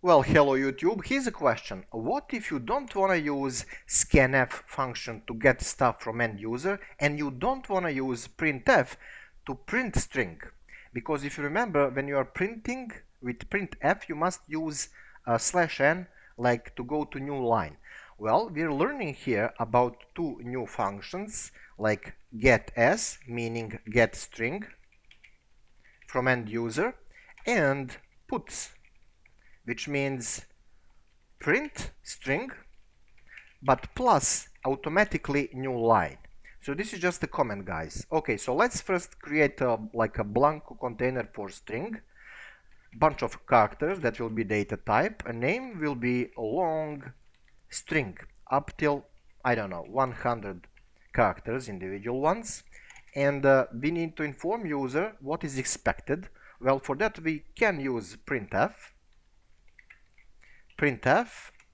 Well, hello YouTube. Here's a question. What if you don't want to use scanf function to get stuff from end user and you don't want to use printf to print string? Because if you remember, when you are printing with printf, you must use /n like to go to new line. Well, we're learning here about two new functions like getS, meaning get string from end user, and puts, which means print string but plus automatically new line. So this is just a comment, guys. Okay, so let's first create like a blank container for string, bunch of characters that will be data type. A name will be long string up till, I don't know, 100 characters, individual ones. And we need to inform user what is expected. Well, for that we can use printf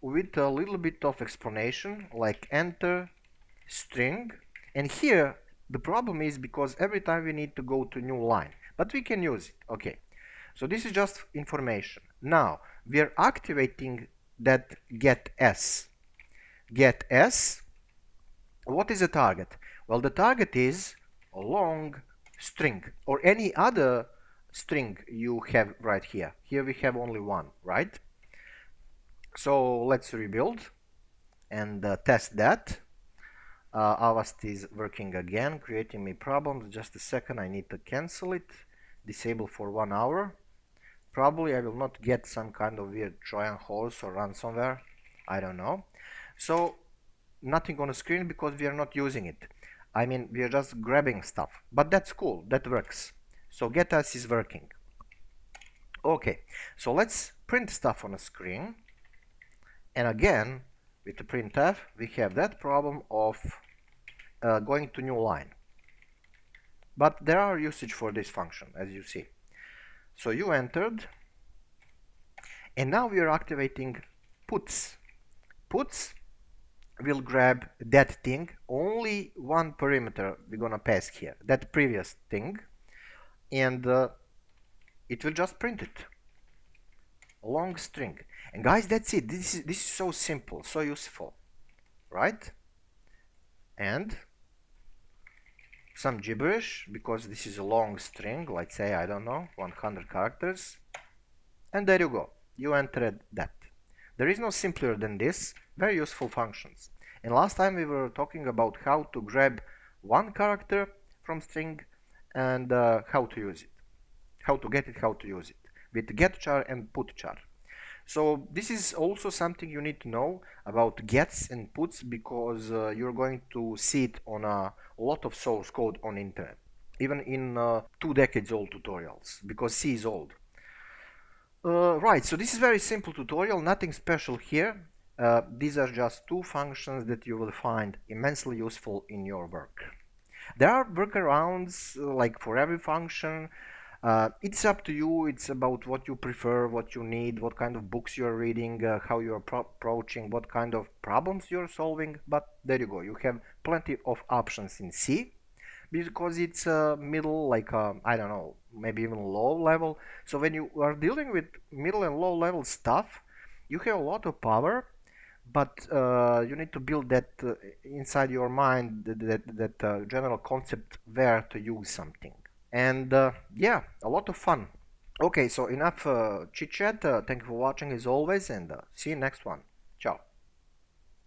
with a little bit of explanation like enter string. And here the problem is because every time we need to go to new line, but we can use it. Okay, so this is just information. Now we are activating that getS. What is the target? Well, the target is a long string or any other string you have right here. Here we have only one, right? So let's rebuild and test that. Avast is working again, creating me problems. Just a second, I need to cancel it. Disable for 1 hour. Probably I will not get some kind of weird Trojan horse or ransomware. I don't know. So nothing on the screen because we are not using it. I mean, we are just grabbing stuff. But that's cool, that works. So getS is working. Okay, so let's print stuff on the screen. And again, with the printf, we have that problem of going to new line. But there are usage for this function, as you see. So you entered, and now we are activating puts. Puts will grab that thing, only one parameter we're gonna pass here, that previous thing, and it will just print it. A long string. And guys, that's it. This is so simple, so useful, right? And some gibberish because this is a long string, let's say, I don't know, 100 characters, and there you go, you entered that. There is no simpler than this. Very useful functions. And last time we were talking about how to grab one character from string and how to use it, how to get it, how to use it with getchar and putchar. So this is also something you need to know about gets and puts because you're going to see it on a lot of source code on internet, even in 2 decades old tutorials, because C is old. Right, so this is very simple tutorial, nothing special here. These are just two functions that you will find immensely useful in your work. There are workarounds like for every function. It's up to you. It's about what you prefer, what you need, what kind of books you're reading, how you're approaching, what kind of problems you're solving. But there you go. You have plenty of options in C because it's middle, like I don't know, maybe even low level. So when you are dealing with middle and low level stuff, you have a lot of power, but you need to build that inside your mind, that general concept where to use something. And yeah, a lot of fun. Okay, so enough chit chat. Thank you for watching as always, and see you next one. Ciao.